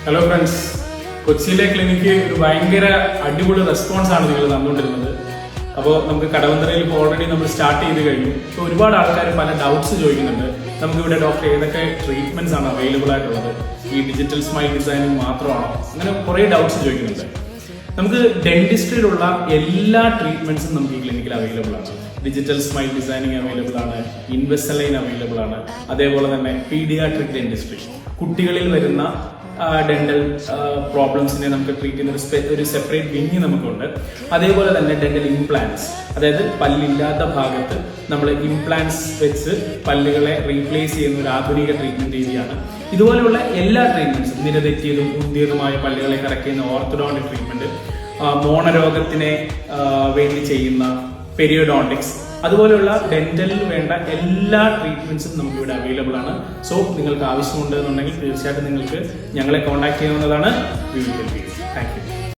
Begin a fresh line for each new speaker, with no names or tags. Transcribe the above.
Hello friends, കൊച്ചിയിലെ clinic ഒരു ഭയങ്കര അടിപൊളി റെസ്പോൺസ് ആണ് നിങ്ങൾ തന്നുകൊണ്ടിരുന്നത്. അപ്പോൾ നമുക്ക് കടവന്തറയിൽ ഇപ്പോൾ ഓൾറെഡി നമ്മൾ സ്റ്റാർട്ട് ചെയ്ത് കഴിഞ്ഞു. ഇപ്പോൾ ഒരുപാട് ആൾക്കാർ പല ഡൗട്ട്സ് ചോദിക്കുന്നുണ്ട്. നമുക്കിവിടെ ഡോക്ടർ ഏതൊക്കെ ട്രീറ്റ്മെന്റ്സ് ആണ് അവൈലബിൾ ആയിട്ടുള്ളത്, ഈ ഡിജിറ്റൽ സ്മൈൽ ഡിസൈനിങ് മാത്രമാണോ, അങ്ങനെ കുറേ ഡൗട്ട്സ് ചോദിക്കുന്നുണ്ട്. നമുക്ക് ഡെന്റിസ്ട്രിയിലുള്ള എല്ലാ ട്രീറ്റ്മെന്റ്സും നമുക്ക് ഈ ക്ലിനിക്കിൽ അവൈലബിൾ ആണ്. ഡിജിറ്റൽ സ്മൈൽ ഡിസൈനിങ് അവൈലബിൾ ആണ്, ഇൻവെസ്റ്റലൈൻ അവൈലബിൾ ആണ്, അതേപോലെ തന്നെ പീഡിയാട്രിക് ഡെന്റിസ്ട്രി, കുട്ടികളിൽ വരുന്ന ഡെന്റൽ പ്രോബ്ലംസിനെ നമുക്ക് ട്രീറ്റ് ചെയ്യുന്ന ഒരു സെപ്പറേറ്റ് വിങ് നമുക്കുണ്ട്. അതേപോലെ തന്നെ ഡെന്റൽ ഇംപ്ലാന്റ്സ്, അതായത് പല്ലില്ലാത്ത ഭാഗത്ത് നമ്മൾ ഇംപ്ലാന്റ്സ് വെച്ച് പല്ലുകളെ റീപ്ലേസ് ചെയ്യുന്ന ഒരു ആധുനിക ട്രീറ്റ്മെന്റ് രീതിയാണ്. ഇതുപോലെയുള്ള എല്ലാ ട്രീറ്റ്മെന്റ്സും, നിരതെറ്റിയതും ഉന്തിയതുമായ പല്ലുകളെ കറക്റ്റ് ചെയ്യുന്ന ഓർത്തഡോണ്ടിക് ട്രീറ്റ്മെന്റ്, മോണരോഗത്തിനെ വേണ്ടി ചെയ്യുന്ന പെരിയോഡോണ്ടിക്സ്, അതുപോലെയുള്ള ഡെന്റലിൽ വേണ്ട എല്ലാ ട്രീറ്റ്മെന്റ്സും നമുക്ക് ഇവിടെ അവൈലബിൾ ആണ്. സോ നിങ്ങൾക്ക് ആവശ്യമുണ്ടെന്നുണ്ടെങ്കിൽ തീർച്ചയായിട്ടും നിങ്ങൾക്ക് ഞങ്ങളെ കോൺടാക്ട് ചെയ്യാവുന്നതാണ്. Thank you.